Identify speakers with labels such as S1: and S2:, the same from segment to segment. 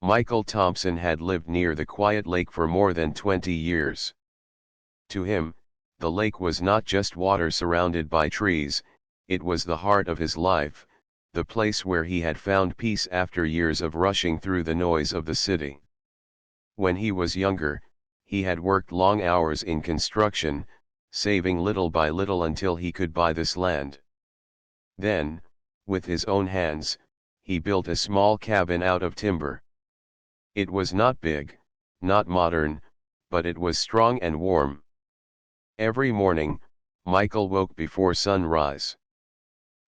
S1: Michael Thompson had lived near the quiet lake for more than 20 years. To him, the lake was not just water surrounded by trees, it was the heart of his life, the place where he had found peace after years of rushing through the noise of the city. When he was younger, he had worked long hours in construction, saving little by little until he could buy this land. Then, with his own hands, he built a small cabin out of timber. It was not big, not modern, but it was strong and warm. Every morning, Michael woke before sunrise.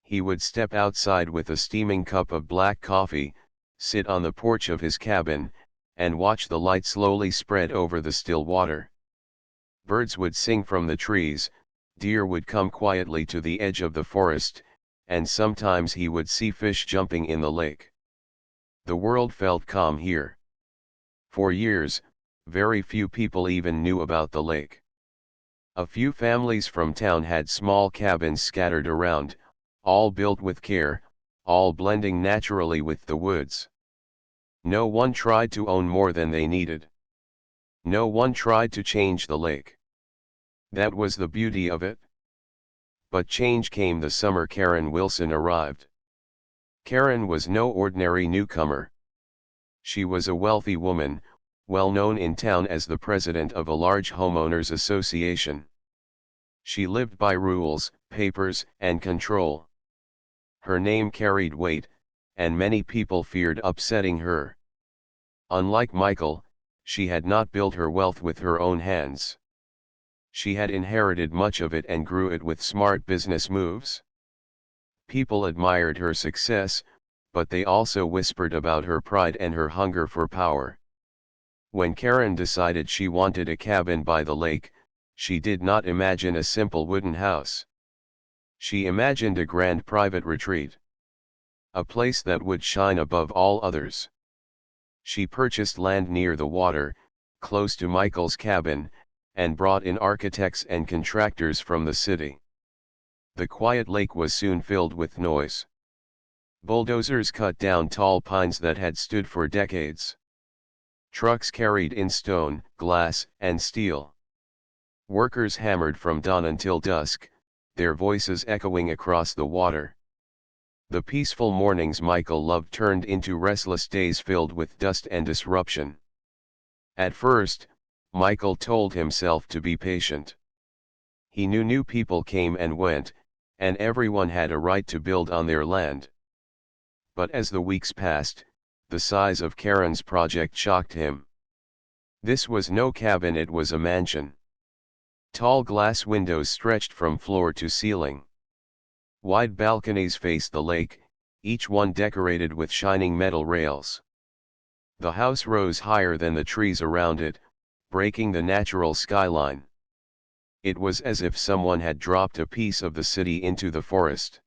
S1: He would step outside with a steaming cup of black coffee, sit on the porch of his cabin, and watch the light slowly spread over the still water. Birds would sing from the trees, deer would come quietly to the edge of the forest, and sometimes he would see fish jumping in the lake. The world felt calm here. For years, very few people even knew about the lake. A few families from town had small cabins scattered around, all built with care, all blending naturally with the woods. No one tried to own more than they needed. No one tried to change the lake. That was the beauty of it. But change came the summer Karen Wilson arrived. Karen was no ordinary newcomer. She was a wealthy woman, well known in town as the president of a large homeowners association. She lived by rules, papers, and control. Her name carried weight, and many people feared upsetting her. Unlike Michael, she had not built her wealth with her own hands. She had inherited much of it and grew it with smart business moves. People admired her success, but they also whispered about her pride and her hunger for power. When Karen decided she wanted a cabin by the lake, she did not imagine a simple wooden house. She imagined a grand private retreat. A place that would shine above all others. She purchased land near the water, close to Michael's cabin, and brought in architects and contractors from the city. The quiet lake was soon filled with noise. Bulldozers cut down tall pines that had stood for decades. Trucks carried in stone, glass, and steel. Workers hammered from dawn until dusk, their voices echoing across the water. The peaceful mornings Michael loved turned into restless days filled with dust and disruption. At first, Michael told himself to be patient. He knew new people came and went, and everyone had a right to build on their land. But as the weeks passed, the size of Karen's project shocked him. This was no cabin, it was a mansion. Tall glass windows stretched from floor to ceiling. Wide balconies faced the lake, each one decorated with shining metal rails. The house rose higher than the trees around it, breaking the natural skyline. It was as if someone had dropped a piece of the city into the forest.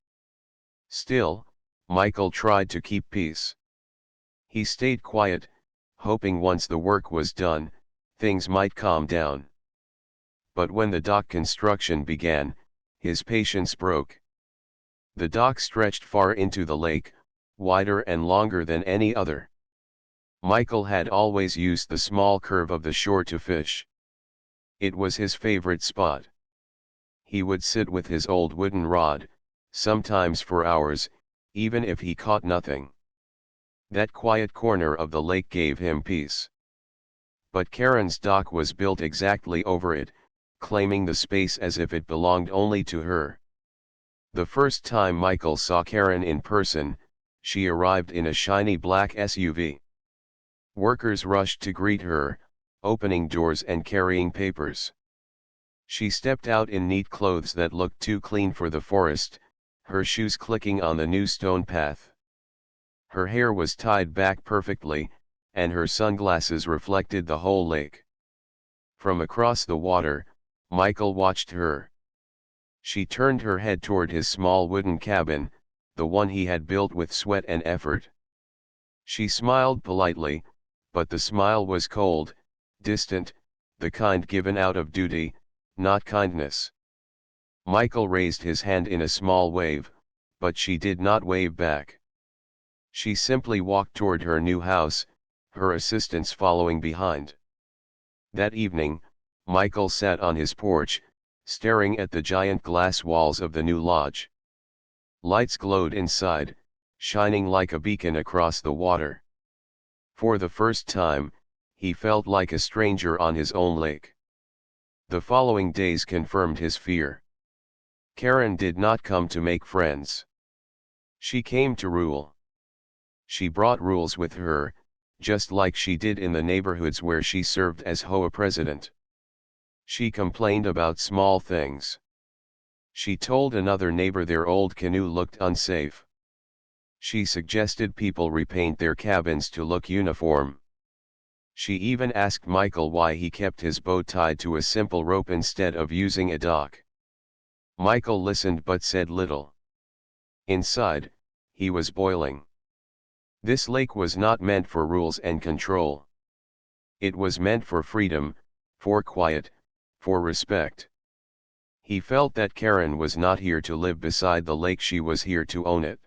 S1: Still, Michael tried to keep peace. He stayed quiet, hoping once the work was done, things might calm down. But when the dock construction began, his patience broke. The dock stretched far into the lake, wider and longer than any other. Michael had always used the small curve of the shore to fish. It was his favorite spot. He would sit with his old wooden rod, sometimes for hours, even if he caught nothing. That quiet corner of the lake gave him peace. But Karen's dock was built exactly over it, claiming the space as if it belonged only to her. The first time Michael saw Karen in person, she arrived in a shiny black SUV. Workers rushed to greet her, opening doors and carrying papers. She stepped out in neat clothes that looked too clean for the forest, her shoes clicking on the new stone path. Her hair was tied back perfectly, and her sunglasses reflected the whole lake. From across the water, Michael watched her. She turned her head toward his small wooden cabin, the one he had built with sweat and effort. She smiled politely, but the smile was cold, distant, the kind given out of duty, not kindness. Michael raised his hand in a small wave, but she did not wave back. She simply walked toward her new house, her assistants following behind. That evening, Michael sat on his porch, staring at the giant glass walls of the new lodge. Lights glowed inside, shining like a beacon across the water. For the first time, he felt like a stranger on his own lake. The following days confirmed his fear. Karen did not come to make friends. She came to rule. She brought rules with her, just like she did in the neighborhoods where she served as HOA president. She complained about small things. She told another neighbor their old canoe looked unsafe. She suggested people repaint their cabins to look uniform. She even asked Michael why he kept his boat tied to a simple rope instead of using a dock. Michael listened but said little. Inside, he was boiling. This lake was not meant for rules and control. It was meant for freedom, for quiet, for respect. He felt that Karen was not here to live beside the lake, she was here to own it.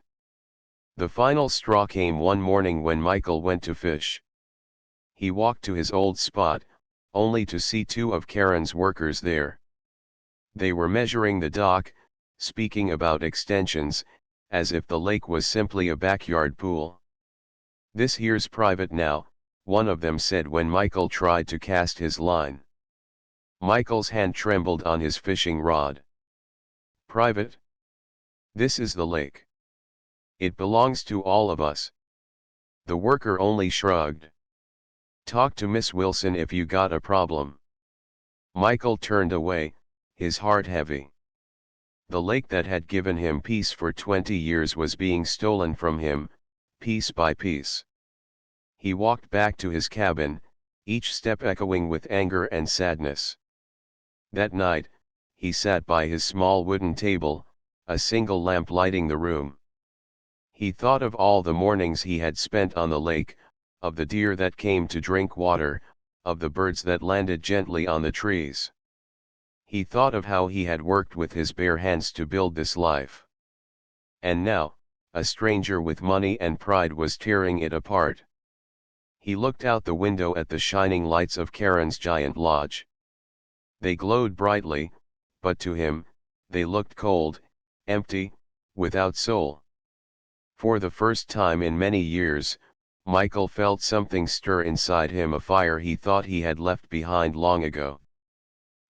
S1: The final straw came one morning when Michael went to fish. He walked to his old spot, only to see two of Karen's workers there. They were measuring the dock, speaking about extensions, as if the lake was simply a backyard pool. "This here's private now," one of them said when Michael tried to cast his line. Michael's hand trembled on his fishing rod. "Private? This is the lake. It belongs to all of us." The worker only shrugged. "Talk to Miss Wilson if you got a problem." Michael turned away, his heart heavy. The lake that had given him peace for 20 years was being stolen from him, piece by piece. He walked back to his cabin, each step echoing with anger and sadness. That night, he sat by his small wooden table, a single lamp lighting the room. He thought of all the mornings he had spent on the lake, of the deer that came to drink water, of the birds that landed gently on the trees. He thought of how he had worked with his bare hands to build this life. And now, a stranger with money and pride was tearing it apart. He looked out the window at the shining lights of Karen's giant lodge. They glowed brightly, but to him, they looked cold, empty, without soul. For the first time in many years, Michael felt something stir inside him, a fire he thought he had left behind long ago.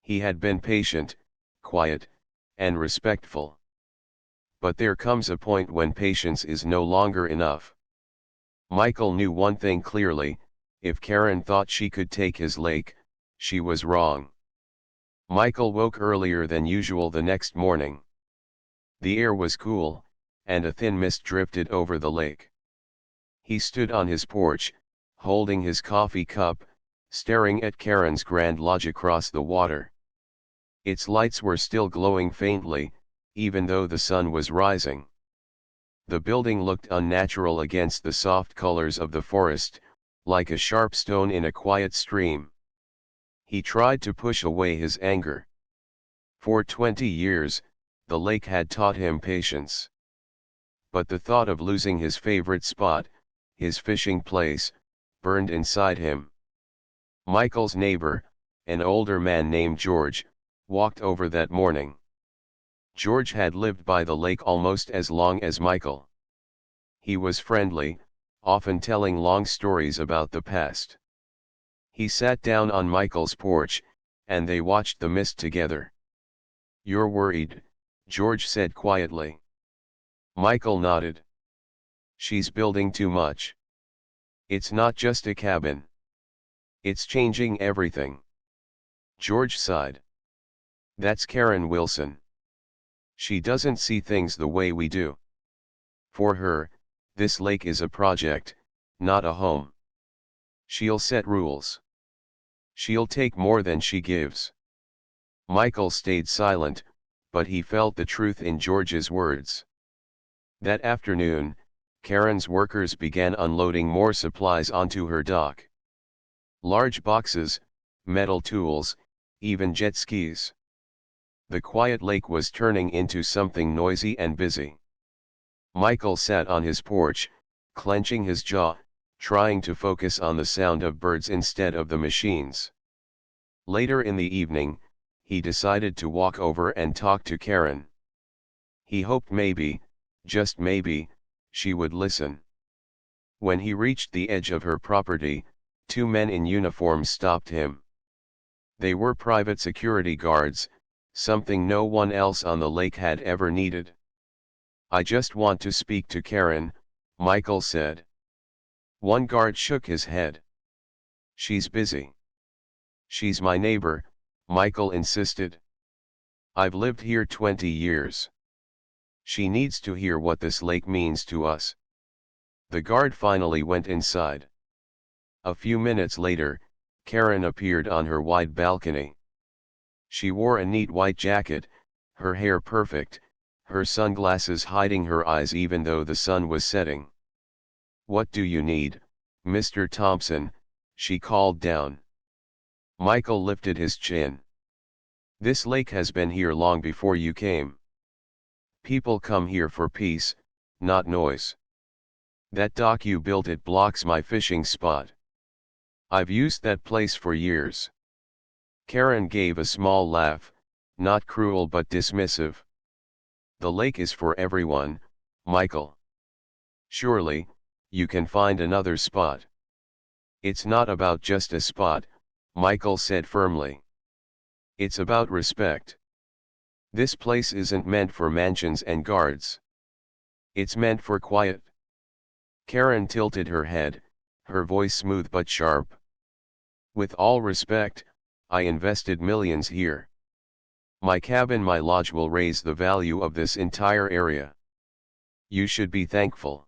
S1: He had been patient, quiet, and respectful. But there comes a point when patience is no longer enough. Michael knew one thing clearly: if Karen thought she could take his lake, she was wrong. Michael woke earlier than usual the next morning. The air was cool, and a thin mist drifted over the lake. He stood on his porch, holding his coffee cup, staring at Karen's grand lodge across the water. Its lights were still glowing faintly, even though the sun was rising. The building looked unnatural against the soft colors of the forest, like a sharp stone in a quiet stream. He tried to push away his anger. For 20 years, the lake had taught him patience. But the thought of losing his favorite spot, his fishing place, burned inside him. Michael's neighbor, an older man named George, walked over that morning. George had lived by the lake almost as long as Michael. He was friendly, often telling long stories about the past. He sat down on Michael's porch, and they watched the mist together. "You're worried," George said quietly. Michael nodded. "She's building too much. It's not just a cabin. It's changing everything." George sighed. "That's Karen Wilson. She doesn't see things the way we do. For her, this lake is a project, not a home. She'll set rules. She'll take more than she gives." Michael stayed silent, but he felt the truth in George's words. That afternoon, Karen's workers began unloading more supplies onto her dock. Large boxes, metal tools, even jet skis. The quiet lake was turning into something noisy and busy. Michael sat on his porch, clenching his jaw, trying to focus on the sound of birds instead of the machines. Later in the evening, he decided to walk over and talk to Karen. He hoped maybe, just maybe, she would listen. When he reached the edge of her property, two men in uniform stopped him. They were private security guards, something no one else on the lake had ever needed. "I just want to speak to Karen," Michael said. One guard shook his head. "She's busy." "She's my neighbor," Michael insisted. "I've lived here 20 years. She needs to hear what this lake means to us." The guard finally went inside. A few minutes later, Karen appeared on her wide balcony. She wore a neat white jacket, her hair perfect, her sunglasses hiding her eyes even though the sun was setting. "What do you need, Mr. Thompson?" she called down. Michael lifted his chin. "This lake has been here long before you came. People come here for peace, not noise. That dock you built, it blocks my fishing spot. I've used that place for years." Karen gave a small laugh, not cruel but dismissive. "The lake is for everyone, Michael. Surely, you can find another spot." "It's not about just a spot," Michael said firmly. "It's about respect. This place isn't meant for mansions and guards. It's meant for quiet." Karen tilted her head, her voice smooth but sharp. "With all respect, I invested millions here. My cabin, my lodge will raise the value of this entire area. You should be thankful.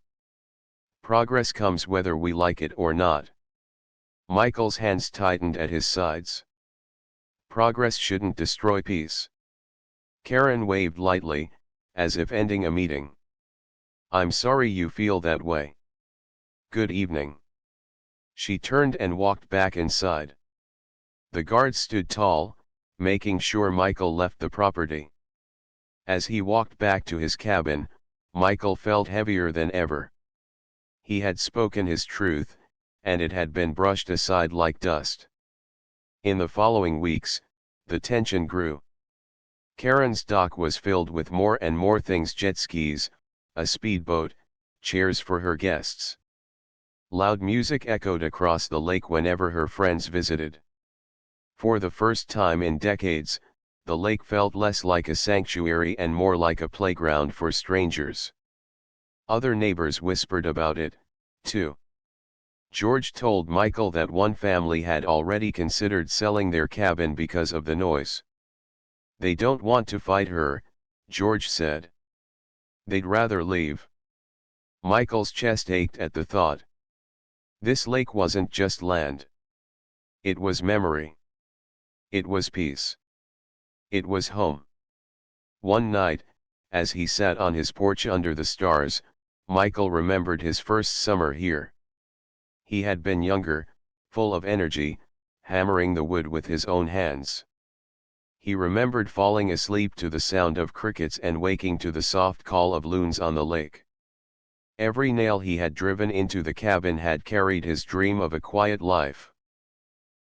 S1: Progress comes whether we like it or not." Michael's hands tightened at his sides. "Progress shouldn't destroy peace." Karen waved lightly, as if ending a meeting. "I'm sorry you feel that way. Good evening." She turned and walked back inside. The guard stood tall, making sure Michael left the property. As he walked back to his cabin, Michael felt heavier than ever. He had spoken his truth, and it had been brushed aside like dust. In the following weeks, the tension grew. Karen's dock was filled with more and more things: jet skis, a speedboat, chairs for her guests. Loud music echoed across the lake whenever her friends visited. For the first time in decades, the lake felt less like a sanctuary and more like a playground for strangers. Other neighbors whispered about it, too. George told Michael that one family had already considered selling their cabin because of the noise. "They don't want to fight her," George said. "They'd rather leave." Michael's chest ached at the thought. This lake wasn't just land. It was memory. It was peace. It was home. One night, as he sat on his porch under the stars, Michael remembered his first summer here. He had been younger, full of energy, hammering the wood with his own hands. He remembered falling asleep to the sound of crickets and waking to the soft call of loons on the lake. Every nail he had driven into the cabin had carried his dream of a quiet life.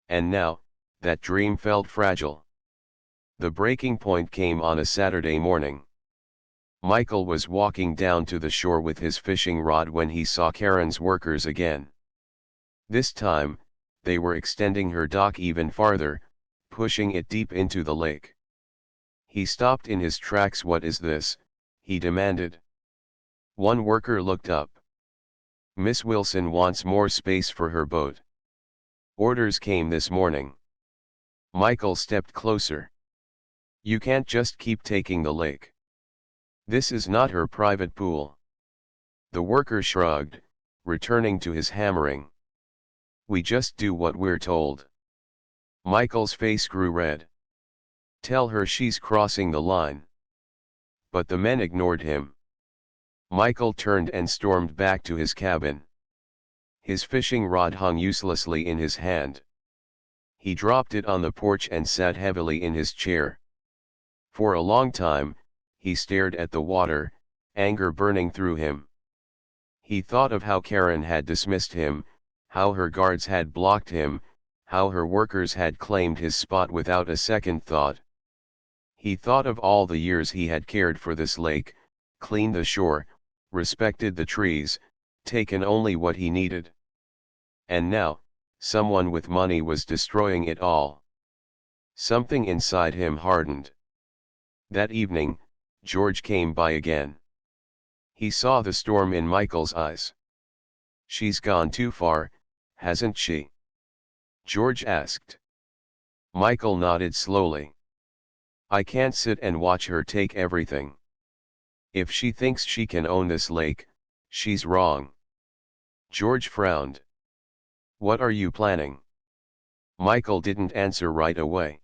S1: And now, that dream felt fragile. The breaking point came on a Saturday morning. Michael was walking down to the shore with his fishing rod when he saw Karen's workers again. This time, they were extending her dock even farther, pushing it deep into the lake. He stopped in his tracks. "What is this?" he demanded. One worker looked up. "Miss Wilson wants more space for her boat. Orders came this morning." Michael stepped closer. "You can't just keep taking the lake. This is not her private pool." The worker shrugged, returning to his hammering. "We just do what we're told." Michael's face grew red. "Tell her she's crossing the line." But the men ignored him. Michael turned and stormed back to his cabin. His fishing rod hung uselessly in his hand. He dropped it on the porch and sat heavily in his chair. For a long time, he stared at the water, anger burning through him. He thought of how Karen had dismissed him, how her guards had blocked him, how her workers had claimed his spot without a second thought. He thought of all the years he had cared for this lake, cleaned the shore, respected the trees, taken only what he needed. And now, someone with money was destroying it all. Something inside him hardened. That evening, George came by again. He saw the storm in Michael's eyes. "She's gone too far, hasn't she?" George asked. Michael nodded slowly. "I can't sit and watch her take everything. If she thinks she can own this lake, she's wrong." George frowned. "What are you planning?" Michael didn't answer right away.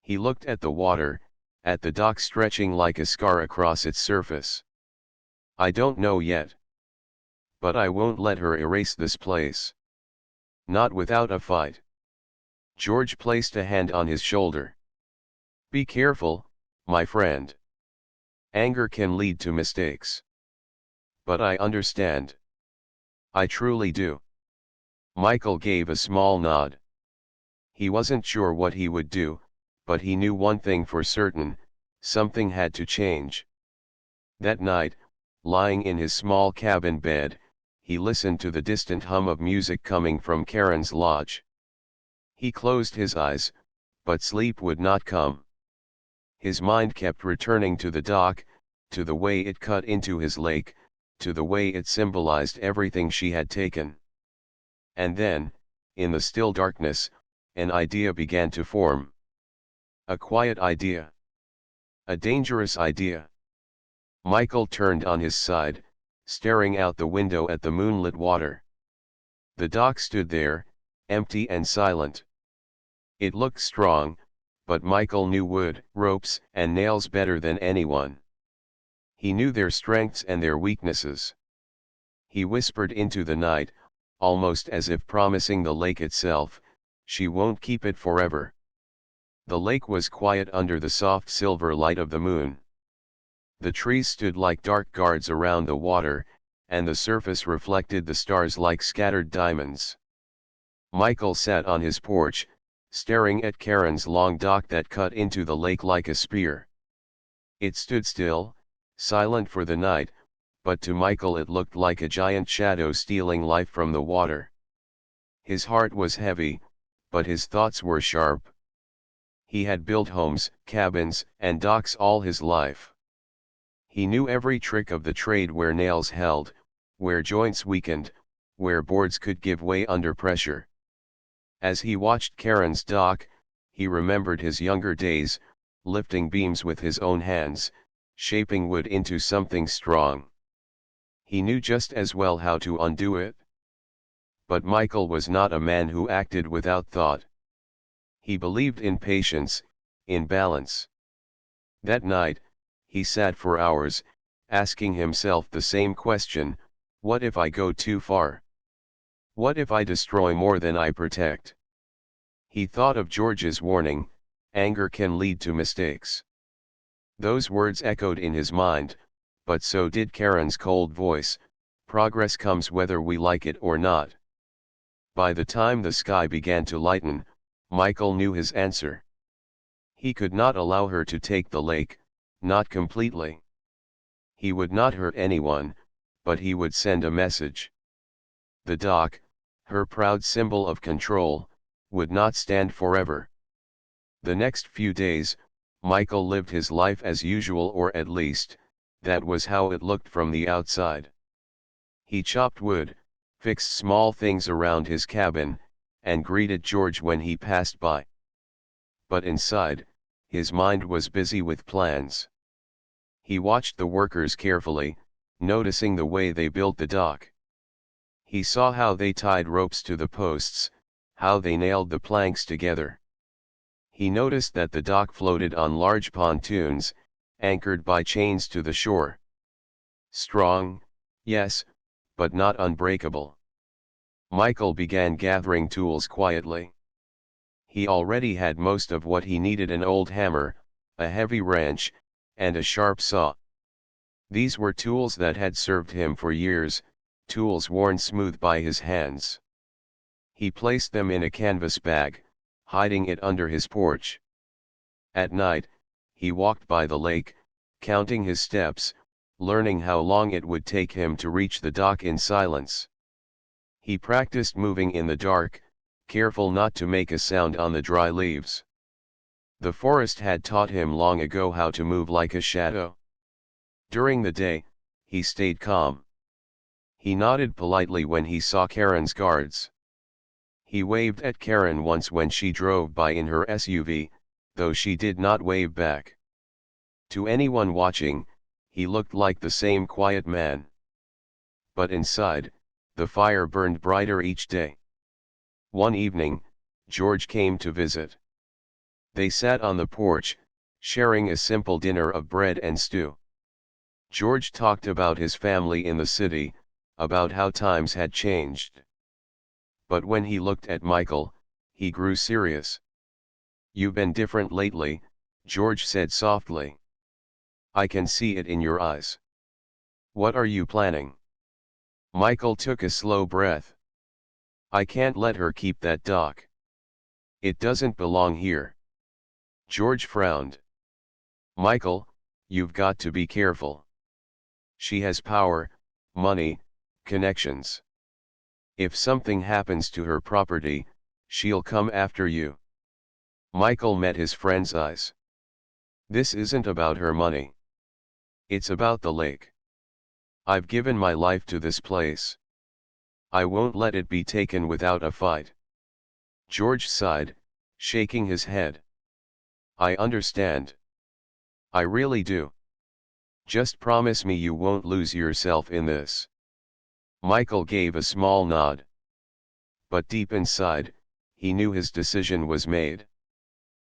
S1: He looked at the water, at the dock stretching like a scar across its surface. "I don't know yet. But I won't let her erase this place. Not without a fight." George placed a hand on his shoulder. "Be careful, my friend. Anger can lead to mistakes. But I understand. I truly do." Michael gave a small nod. He wasn't sure what he would do, but he knew one thing for certain: something had to change. That night, lying in his small cabin bed, he listened to the distant hum of music coming from Karen's lodge. He closed his eyes, but sleep would not come. His mind kept returning to the dock, to the way it cut into his lake, to the way it symbolized everything she had taken. And then, in the still darkness, an idea began to form. A quiet idea. A dangerous idea. Michael turned on his side, staring out the window at the moonlit water. The dock stood there, empty and silent. It looked strong, but Michael knew wood, ropes, and nails better than anyone. He knew their strengths and their weaknesses. He whispered into the night, almost as if promising the lake itself, "She won't keep it forever." The lake was quiet under the soft silver light of the moon. The trees stood like dark guards around the water, and the surface reflected the stars like scattered diamonds. Michael sat on his porch, staring at Karen's long dock that cut into the lake like a spear. It stood still, silent for the night, but to Michael it looked like a giant shadow stealing life from the water. His heart was heavy, but his thoughts were sharp. He had built homes, cabins, and docks all his life. He knew every trick of the trade: where nails held, where joints weakened, where boards could give way under pressure. As he watched Karen's dock, he remembered his younger days, lifting beams with his own hands, shaping wood into something strong. He knew just as well how to undo it. But Michael was not a man who acted without thought. He believed in patience, in balance. That night, he sat for hours, asking himself the same question: what if I go too far? What if I destroy more than I protect? He thought of George's warning: anger can lead to mistakes. Those words echoed in his mind, but so did Karen's cold voice: progress comes whether we like it or not. By the time the sky began to lighten, Michael knew his answer. He could not allow her to take the lake, not completely. He would not hurt anyone, but he would send a message. The dock, her proud symbol of control, would not stand forever. The next few days, Michael lived his life as usual, or at least, that was how it looked from the outside. He chopped wood, fixed small things around his cabin, and greeted George when he passed by. But inside, his mind was busy with plans. He watched the workers carefully, noticing the way they built the dock. He saw how they tied ropes to the posts, how they nailed the planks together. He noticed that the dock floated on large pontoons, anchored by chains to the shore. Strong, yes, but not unbreakable. Michael began gathering tools quietly. He already had most of what he needed: an old hammer, a heavy wrench, and a sharp saw. These were tools that had served him for years, tools worn smooth by his hands. He placed them in a canvas bag, hiding it under his porch. At night, he walked by the lake, counting his steps, learning how long it would take him to reach the dock in silence. He practiced moving in the dark, careful not to make a sound on the dry leaves. The forest had taught him long ago how to move like a shadow. During the day, he stayed calm. He nodded politely when he saw Karen's guards. He waved at Karen once when she drove by in her SUV, though she did not wave back. To anyone watching, he looked like the same quiet man. But inside, the fire burned brighter each day. One evening, George came to visit. They sat on the porch, sharing a simple dinner of bread and stew. George talked about his family in the city, about how times had changed. But when he looked at Michael, he grew serious. "You've been different lately," George said softly. "I can see it in your eyes. What are you planning?" Michael took a slow breath. "I can't let her keep that dock. It doesn't belong here." George frowned. "Michael, you've got to be careful. She has power, money, connections. If something happens to her property, she'll come after you." Michael met his friend's eyes. "This isn't about her money. It's about the lake. I've given my life to this place. I won't let it be taken without a fight." George sighed, shaking his head. "I understand. I really do. Just promise me you won't lose yourself in this." Michael gave a small nod. But deep inside, he knew his decision was made.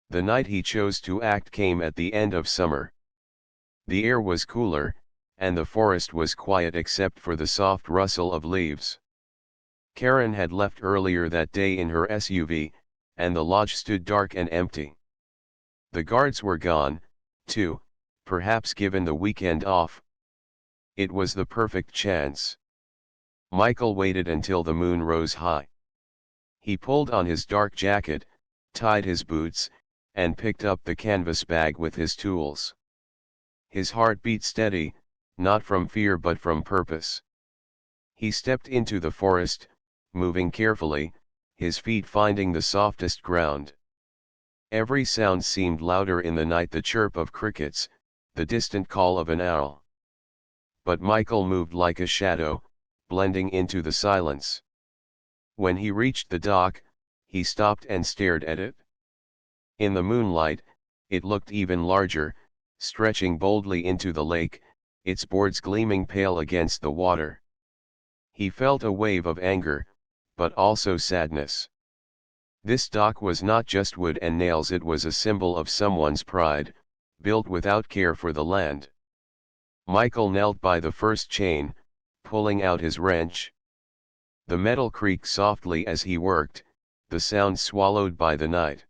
S1: The night he chose to act came at the end of summer. The air was cooler, and the forest was quiet except for the soft rustle of leaves. Karen had left earlier that day in her SUV, and the lodge stood dark and empty. The guards were gone, too, perhaps given the weekend off. It was the perfect chance. Michael waited until the moon rose high. He pulled on his dark jacket, tied his boots, and picked up the canvas bag with his tools. His heart beat steady, not from fear but from purpose. He stepped into the forest, moving carefully, his feet finding the softest ground. Every sound seemed louder in the night: the chirp of crickets, the distant call of an owl. But Michael moved like a shadow, blending into the silence. When he reached the dock, he stopped and stared at it. In the moonlight, it looked even larger, stretching boldly into the lake, its boards gleaming pale against the water. He felt a wave of anger, but also sadness. This dock was not just wood and nails, it was a symbol of someone's pride, built without care for the land. Michael knelt by the first chain, pulling out his wrench. The metal creaked softly as he worked, the sound swallowed by the night.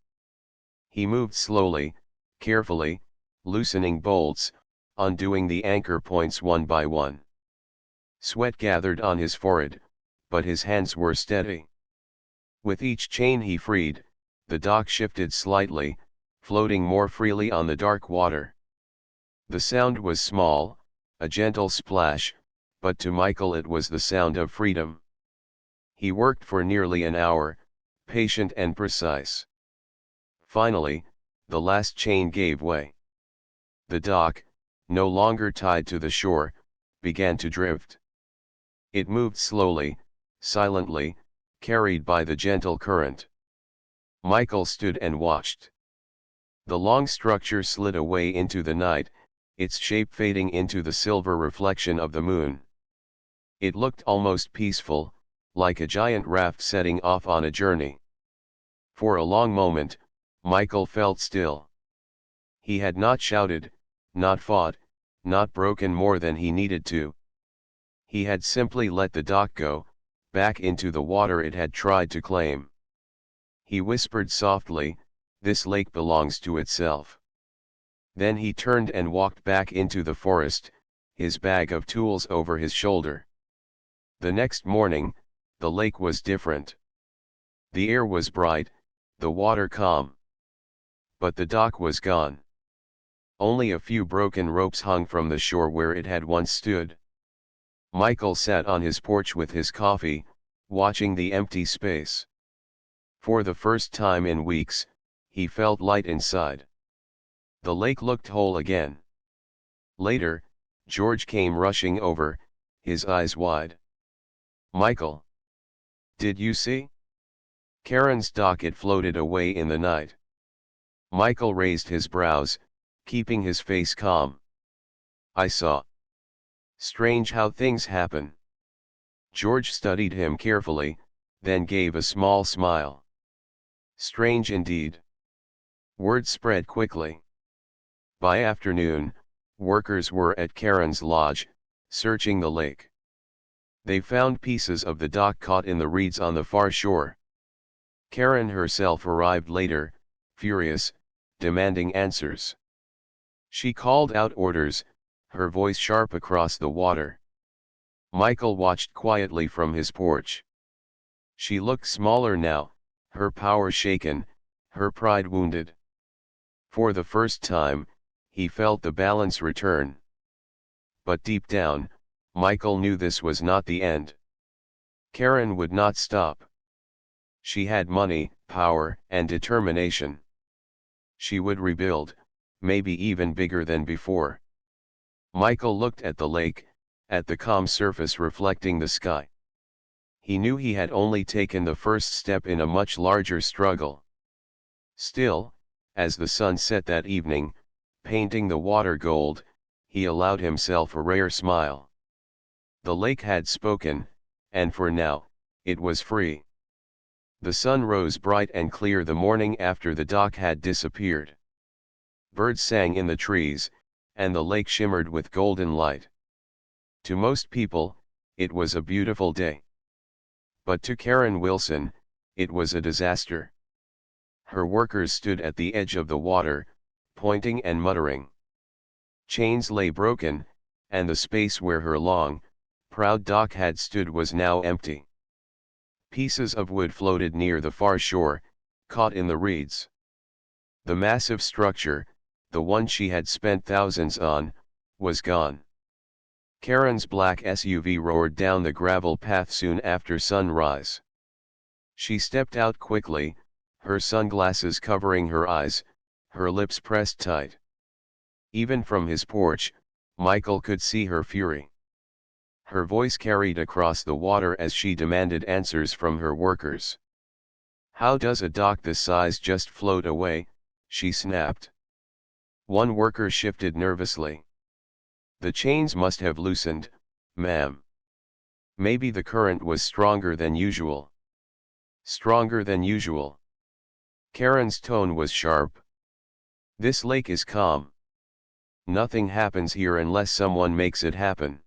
S1: He moved slowly, carefully, loosening bolts, undoing the anchor points one by one. Sweat gathered on his forehead, but his hands were steady. With each chain he freed, the dock shifted slightly, floating more freely on the dark water. The sound was small, a gentle splash, but to Michael it was the sound of freedom. He worked for nearly an hour, patient and precise. Finally, the last chain gave way. The dock, no longer tied to the shore, began to drift. It moved slowly, silently, carried by the gentle current. Michael stood and watched. The long structure slid away into the night, its shape fading into the silver reflection of the moon. It looked almost peaceful, like a giant raft setting off on a journey. For a long moment, Michael felt still. He had not shouted, not fought, not broken more than he needed to. He had simply let the dock go, back into the water it had tried to claim. He whispered softly, "This lake belongs to itself." Then he turned and walked back into the forest, his bag of tools over his shoulder. The next morning, the lake was different. The air was bright, the water calm. But the dock was gone. Only a few broken ropes hung from the shore where it had once stood. Michael sat on his porch with his coffee, watching the empty space. For the first time in weeks, he felt light inside. The lake looked whole again. Later, George came rushing over, his eyes wide. "Michael! Did you see? Karen's dock, it floated away in the night." Michael raised his brows, keeping his face calm. "I saw. Strange how things happen." George studied him carefully, then gave a small smile. "Strange indeed." Word spread quickly. By afternoon, workers were at Karen's lodge, searching the lake. They found pieces of the dock caught in the reeds on the far shore. Karen herself arrived later, furious, demanding answers. She called out orders, her voice sharp across the water. Michael watched quietly from his porch. She looked smaller now, her power shaken, her pride wounded. For the first time, he felt the balance return. But deep down, Michael knew this was not the end. Karen would not stop. She had money, power, and determination. She would rebuild, maybe even bigger than before. Michael looked at the lake, at the calm surface reflecting the sky. He knew he had only taken the first step in a much larger struggle. Still, as the sun set that evening, painting the water gold, he allowed himself a rare smile. The lake had spoken, and for now, it was free. The sun rose bright and clear the morning after the dock had disappeared. Birds sang in the trees, and the lake shimmered with golden light. To most people, it was a beautiful day. But to Karen Wilson, it was a disaster. Her workers stood at the edge of the water, pointing and muttering. Chains lay broken, and the space where her long, proud dock had stood was now empty. Pieces of wood floated near the far shore, caught in the reeds. The massive structure, the one she had spent thousands on, was gone. Karen's black SUV roared down the gravel path soon after sunrise. She stepped out quickly, her sunglasses covering her eyes, her lips pressed tight. Even from his porch, Michael could see her fury. Her voice carried across the water as she demanded answers from her workers. "How does a dock this size just float away?" she snapped. One worker shifted nervously. "The chains must have loosened, ma'am. Maybe the current was stronger than usual." "Stronger than usual?" Karen's tone was sharp. "This lake is calm. Nothing happens here unless someone makes it happen."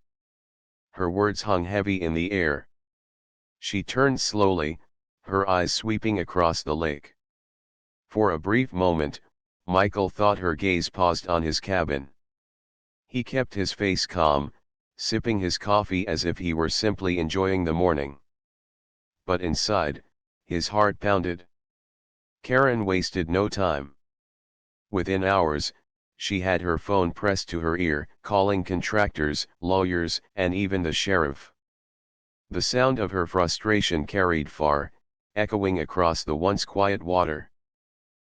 S1: Her words hung heavy in the air. She turned slowly, her eyes sweeping across the lake. For a brief moment, Michael thought her gaze paused on his cabin. He kept his face calm, sipping his coffee as if he were simply enjoying the morning. But inside, his heart pounded. Karen wasted no time. Within hours, she had her phone pressed to her ear, calling contractors, lawyers, and even the sheriff. The sound of her frustration carried far, echoing across the once quiet water.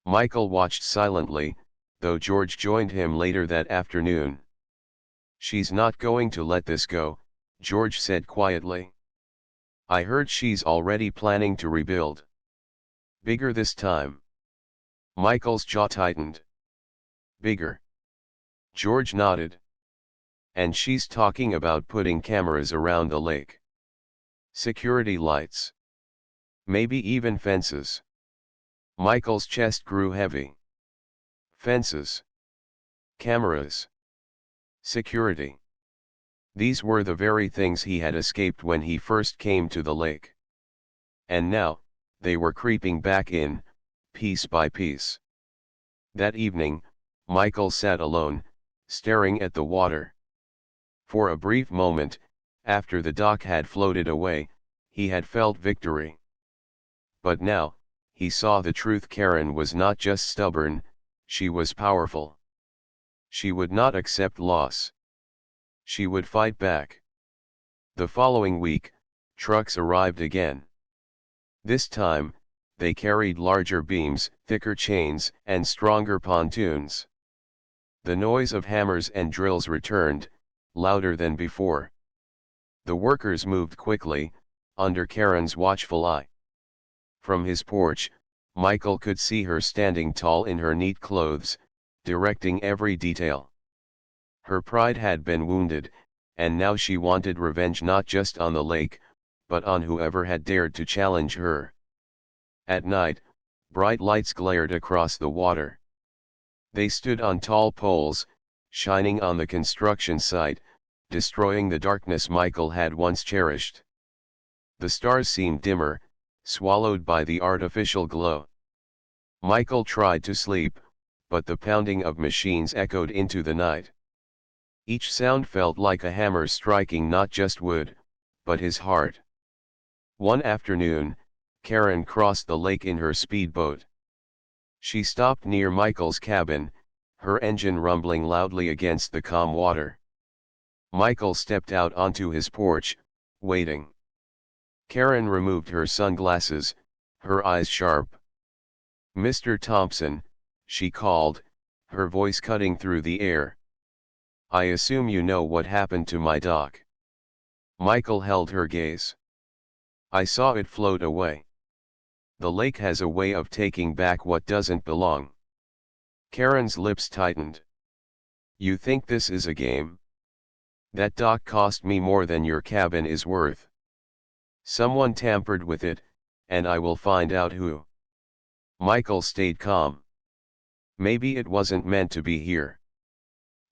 S1: Michael watched silently, though George joined him later that afternoon. "She's not going to let this go," George said quietly. "I heard she's already planning to rebuild. Bigger this time." Michael's jaw tightened. "Bigger?" George nodded. "And she's talking about putting cameras around the lake. Security lights. Maybe even fences." Michael's chest grew heavy. Fences. Cameras. Security. These were the very things he had escaped when he first came to the lake. And now, they were creeping back in, piece by piece. That evening, Michael sat alone, staring at the water. For a brief moment, after the dock had floated away, he had felt victory. But now, he saw the truth. Karen was not just stubborn, she was powerful. She would not accept loss. She would fight back. The following week, trucks arrived again. This time, they carried larger beams, thicker chains, and stronger pontoons. The noise of hammers and drills returned, louder than before. The workers moved quickly, under Karen's watchful eye. From his porch, Michael could see her standing tall in her neat clothes, directing every detail. Her pride had been wounded, and now she wanted revenge not just on the lake, but on whoever had dared to challenge her. At night, bright lights glared across the water. They stood on tall poles, shining on the construction site, destroying the darkness Michael had once cherished. The stars seemed dimmer, swallowed by the artificial glow. Michael tried to sleep, but the pounding of machines echoed into the night. Each sound felt like a hammer striking not just wood, but his heart. One afternoon, Karen crossed the lake in her speedboat. She stopped near Michael's cabin, her engine rumbling loudly against the calm water. Michael stepped out onto his porch, waiting. Karen removed her sunglasses, her eyes sharp. "Mr. Thompson," she called, her voice cutting through the air. "I assume you know what happened to my dock." Michael held her gaze. "I saw it float away. The lake has a way of taking back what doesn't belong." Karen's lips tightened. "You think this is a game? That dock cost me more than your cabin is worth. Someone tampered with it, and I will find out who." Michael stayed calm. "Maybe it wasn't meant to be here."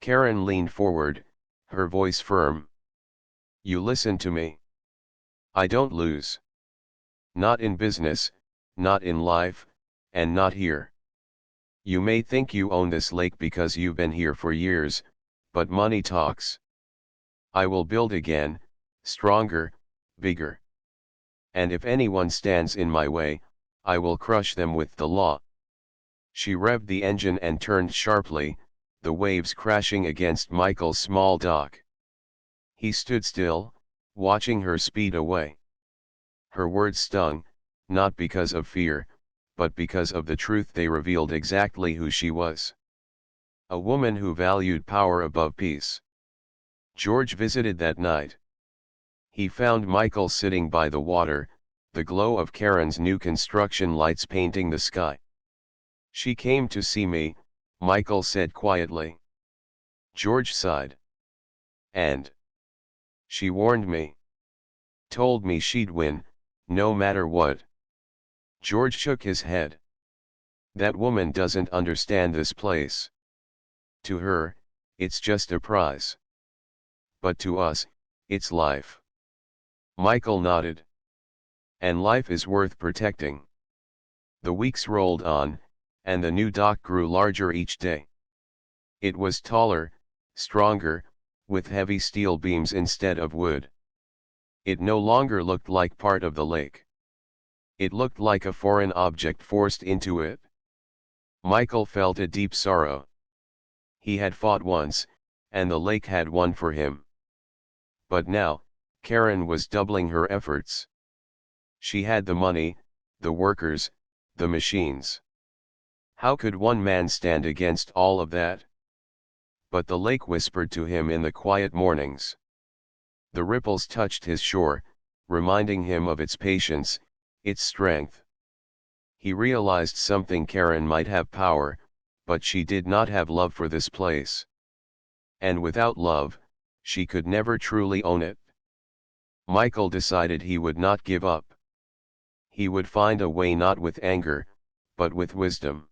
S1: Karen leaned forward, her voice firm. "You listen to me. I don't lose. Not in business, not in life, and not here. You may think you own this lake because you've been here for years, but money talks. I will build again, stronger, bigger. And if anyone stands in my way, I will crush them with the law." She revved the engine and turned sharply, the waves crashing against Michael's small dock. He stood still, watching her speed away. Her words stung, not because of fear, but because of the truth they revealed exactly who she was. A woman who valued power above peace. George visited that night. He found Michael sitting by the water, the glow of Karen's new construction lights painting the sky. "She came to see me," Michael said quietly. George sighed. "And she warned me. Told me she'd win, no matter what." George shook his head. "That woman doesn't understand this place. To her, it's just a prize. But to us, it's life." Michael nodded. "And life is worth protecting." The weeks rolled on, and the new dock grew larger each day. It was taller, stronger, with heavy steel beams instead of wood. It no longer looked like part of the lake. It looked like a foreign object forced into it. Michael felt a deep sorrow. He had fought once, and the lake had won for him. But now, Karen was doubling her efforts. She had the money, the workers, the machines. How could one man stand against all of that? But the lake whispered to him in the quiet mornings. The ripples touched his shore, reminding him of its patience, its strength. He realized something: Karen might have power, but she did not have love for this place. And without love, she could never truly own it. Michael decided he would not give up. He would find a way, not with anger, but with wisdom.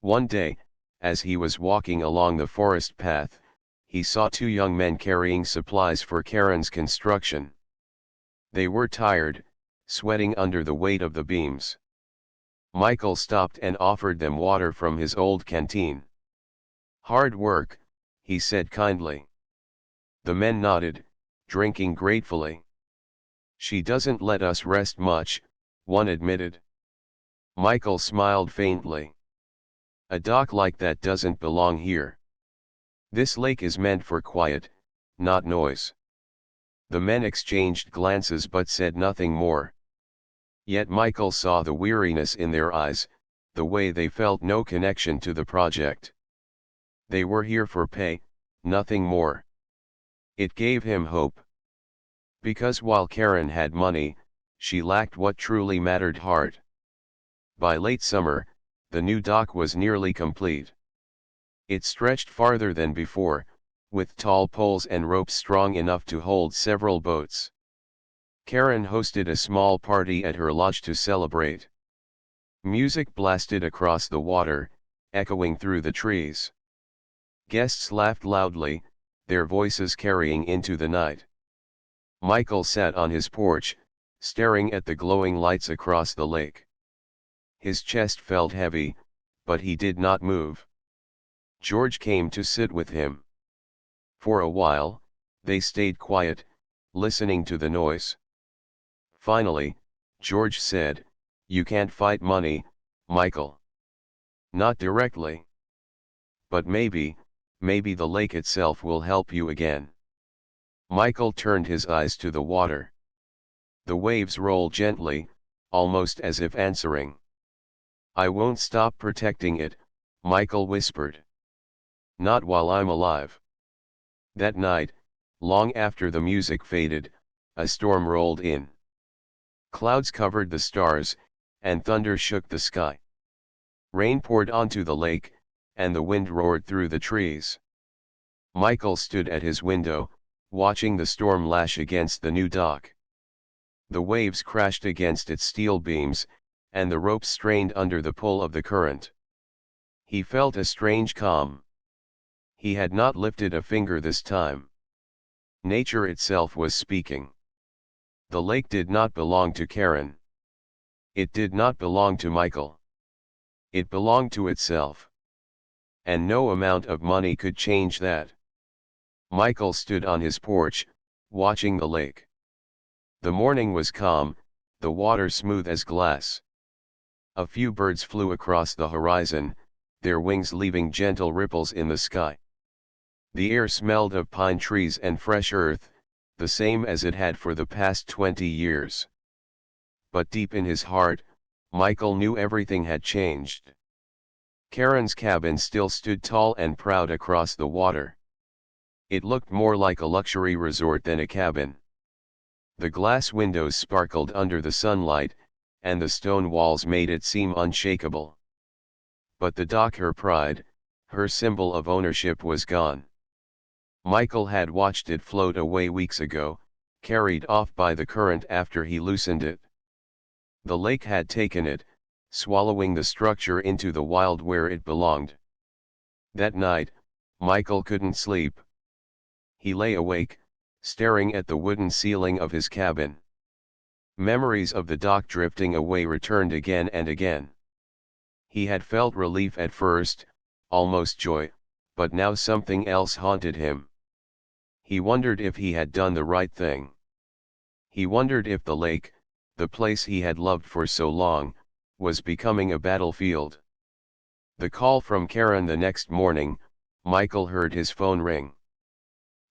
S1: One day, as he was walking along the forest path, he saw two young men carrying supplies for Karen's construction. They were tired, sweating under the weight of the beams. Michael stopped and offered them water from his old canteen. "Hard work," he said kindly. The men nodded, drinking gratefully. "She doesn't let us rest much, one admitted. Michael smiled faintly. A dock like that doesn't belong here. This lake is meant for quiet, not noise. The men exchanged glances but said nothing more. Yet Michael saw the weariness in their eyes, the way they felt no connection to the project. They were here for pay, nothing more. It gave him hope. Because while Karen had money, she lacked what truly mattered: heart. By late summer, the new dock was nearly complete. It stretched farther than before, with tall poles and ropes strong enough to hold several boats. Karen hosted a small party at her lodge to celebrate. Music blasted across the water, echoing through the trees. Guests laughed loudly, their voices carrying into the night. Michael sat on his porch, staring at the glowing lights across the lake. His chest felt heavy, but he did not move. George came to sit with him. For a while, they stayed quiet, listening to the noise. Finally, George said, "You can't fight money, Michael." "Not directly. But maybe the lake itself will help you again." Michael turned his eyes to the water. The waves rolled gently, almost as if answering. "I won't stop protecting it," Michael whispered. "Not while I'm alive." That night, long after the music faded, a storm rolled in. Clouds covered the stars, and thunder shook the sky. Rain poured onto the lake, and the wind roared through the trees. Michael stood at his window, watching the storm lash against the new dock. The waves crashed against its steel beams, and the ropes strained under the pull of the current. He felt a strange calm. He had not lifted a finger this time. Nature itself was speaking. The lake did not belong to Karen. It did not belong to Michael. It belonged to itself. And no amount of money could change that. Michael stood on his porch, watching the lake. The morning was calm, the water smooth as glass. A few birds flew across the horizon, their wings leaving gentle ripples in the sky. The air smelled of pine trees and fresh earth, the same as it had for the past 20 years. But deep in his heart, Michael knew everything had changed. Karen's cabin still stood tall and proud across the water. It looked more like a luxury resort than a cabin. The glass windows sparkled under the sunlight, and the stone walls made it seem unshakable. But the dock, her pride, her symbol of ownership, was gone. Michael had watched it float away weeks ago, carried off by the current after he loosened it. The lake had taken it, swallowing the structure into the wild where it belonged. That night, Michael couldn't sleep. He lay awake, staring at the wooden ceiling of his cabin. Memories of the dock drifting away returned again and again. He had felt relief at first, almost joy, but now something else haunted him. He wondered if he had done the right thing. He wondered if the lake, the place he had loved for so long, was becoming a battlefield. The call from Karen the next morning, Michael heard his phone ring.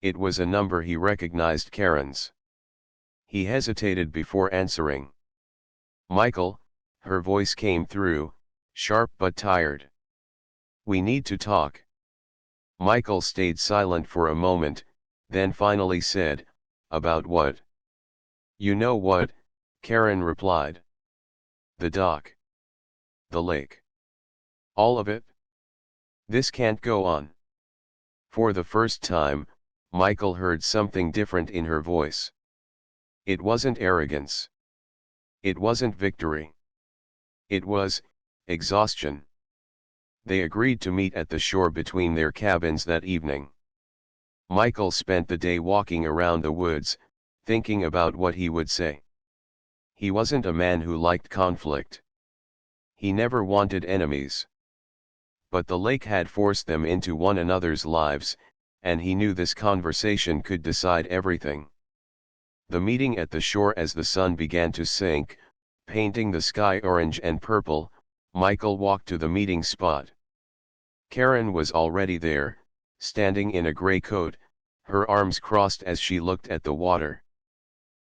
S1: It was a number he recognized: Karen's. He hesitated before answering. "Michael," her voice came through, sharp but tired. "We need to talk." Michael stayed silent for a moment, then finally said, "About what?" "You know what," Karen replied. "The dock. The lake. All of it. This can't go on." For the first time, Michael heard something different in her voice. It wasn't arrogance. It wasn't victory. It was exhaustion. They agreed to meet at the shore between their cabins that evening. Michael spent the day walking around the woods, thinking about what he would say. He wasn't a man who liked conflict. He never wanted enemies. But the lake had forced them into one another's lives, and he knew this conversation could decide everything. The meeting at the shore as the sun began to sink, Painting the sky orange and purple, Michael walked to the meeting spot. Karen was already there, standing in a gray coat, her arms crossed as she looked at the water.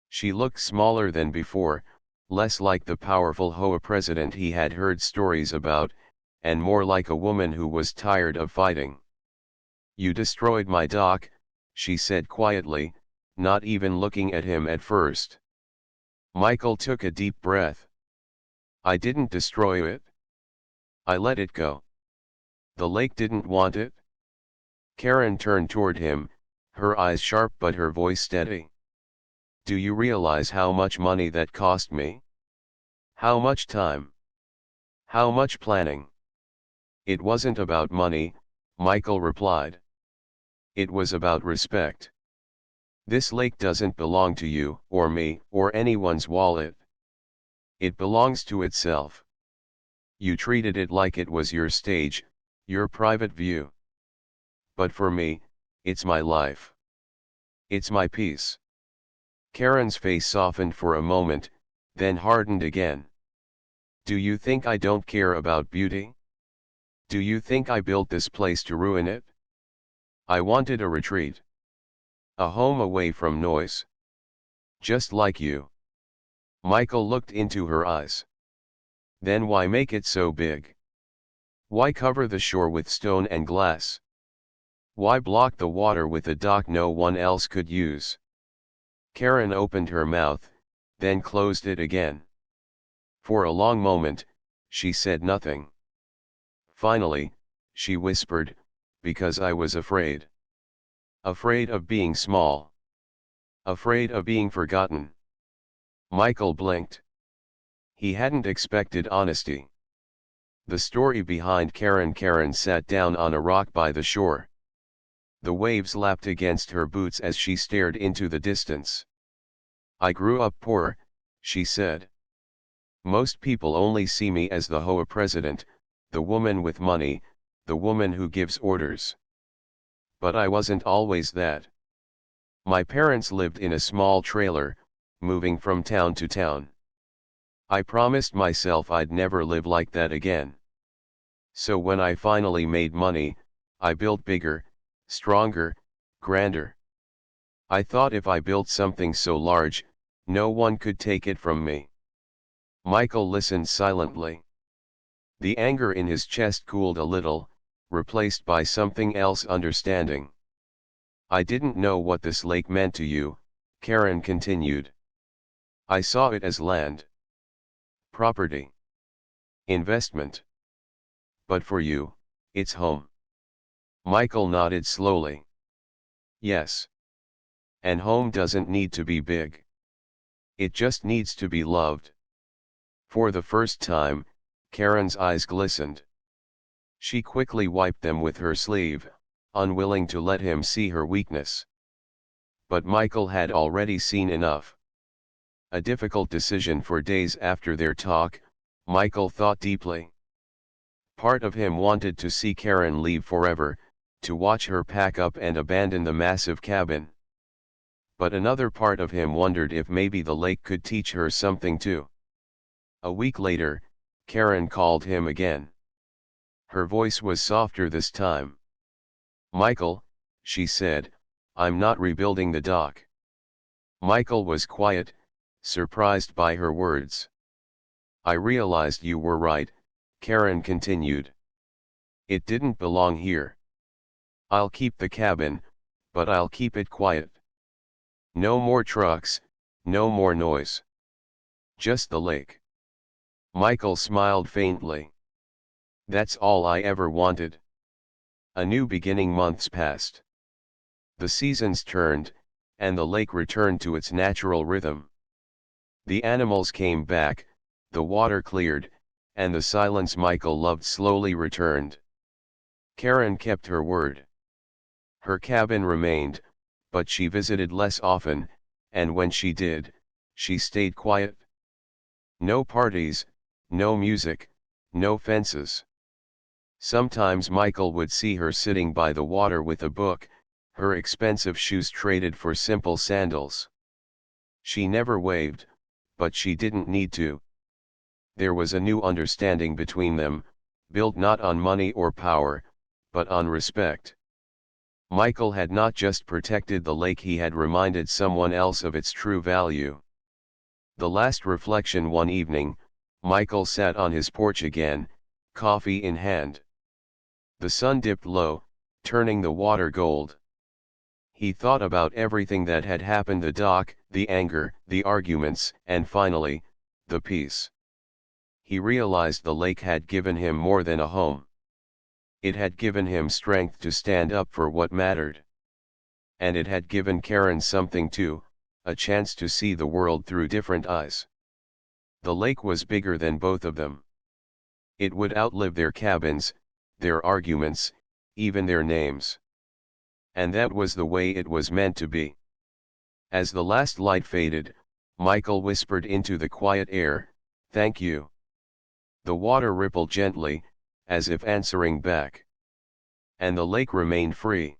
S1: She looked smaller than before, less like the powerful HOA president he had heard stories about, and more like a woman who was tired of fighting. "You destroyed my dock," she said quietly, not even looking at him at first. Michael took a deep breath. "I didn't destroy it. I let it go. The lake didn't want it." Karen turned toward him, her eyes sharp but her voice steady. "Do you realize how much money that cost me? How much time? How much planning?" "It wasn't about money," Michael replied. "It was about respect. This lake doesn't belong to you, or me, or anyone's wallet. It belongs to itself. You treated it like it was your stage, your private view. But for me, it's my life. It's my peace." Karen's face softened for a moment, then hardened again. "Do you think I don't care about beauty? Do you think I built this place to ruin it? I wanted a retreat. A home away from noise. Just like you." Michael looked into her eyes. "Then why make it so big? Why cover the shore with stone and glass? Why block the water with a dock no one else could use?" Karen opened her mouth, then closed it again. For a long moment, she said nothing. Finally, she whispered, "Because I was afraid. Afraid of being small. Afraid of being forgotten." Michael blinked. He hadn't expected honesty. The story behind Karen. Karen sat down on a rock by the shore. The waves lapped against her boots as she stared into the distance. "I grew up poor," she said. "Most people only see me as the HOA president, the woman with money, the woman who gives orders. But I wasn't always that. My parents lived in a small trailer, moving from town to town. I promised myself I'd never live like that again. So when I finally made money, I built bigger, stronger, grander. I thought if I built something so large, no one could take it from me." Michael listened silently. The anger in his chest cooled a little, replaced by something else: understanding. "I didn't know what this lake meant to you," Karen continued. "I saw it as land. Property. Investment. But for you, it's home." Michael nodded slowly. "Yes. And home doesn't need to be big. It just needs to be loved." For the first time, Karen's eyes glistened. She quickly wiped them with her sleeve, unwilling to let him see her weakness. But Michael had already seen enough. A difficult decision. For days after their talk, Michael thought deeply. Part of him wanted to see Karen leave forever, to watch her pack up and abandon the massive cabin. But another part of him wondered if maybe the lake could teach her something too. A week later, Karen called him again. Her voice was softer this time. "Michael," she said, "I'm not rebuilding the dock." Michael was quiet, surprised by her words. "I realized you were right," Karen continued. "It didn't belong here. I'll keep the cabin, but I'll keep it quiet. No more trucks, no more noise. Just the lake." Michael smiled faintly. "That's all I ever wanted." A new beginning. Months passed. The seasons turned, and the lake returned to its natural rhythm. The animals came back, the water cleared, and the silence Michael loved slowly returned. Karen kept her word. Her cabin remained, but she visited less often, and when she did, she stayed quiet. No parties, no music, no fences. Sometimes Michael would see her sitting by the water with a book, her expensive shoes traded for simple sandals. She never waved, but she didn't need to. there was a new understanding between them, built not on money or power, but on respect. Michael had not just protected the lake, he had reminded someone else of its true value. The last reflection: one evening, Michael sat on his porch again, coffee in hand. The sun dipped low, turning the water gold. He thought about everything that had happened: the dock, the anger, the arguments, and finally, the peace. He realized the lake had given him more than a home. It had given him strength to stand up for what mattered. And it had given Karen something too, a chance to see the world through different eyes. The lake was bigger than both of them. It would outlive their cabins, their arguments, even their names. And that was the way it was meant to be. As the last light faded, Michael whispered into the quiet air, "Thank you." The water rippled gently, as if answering back. And the lake remained free.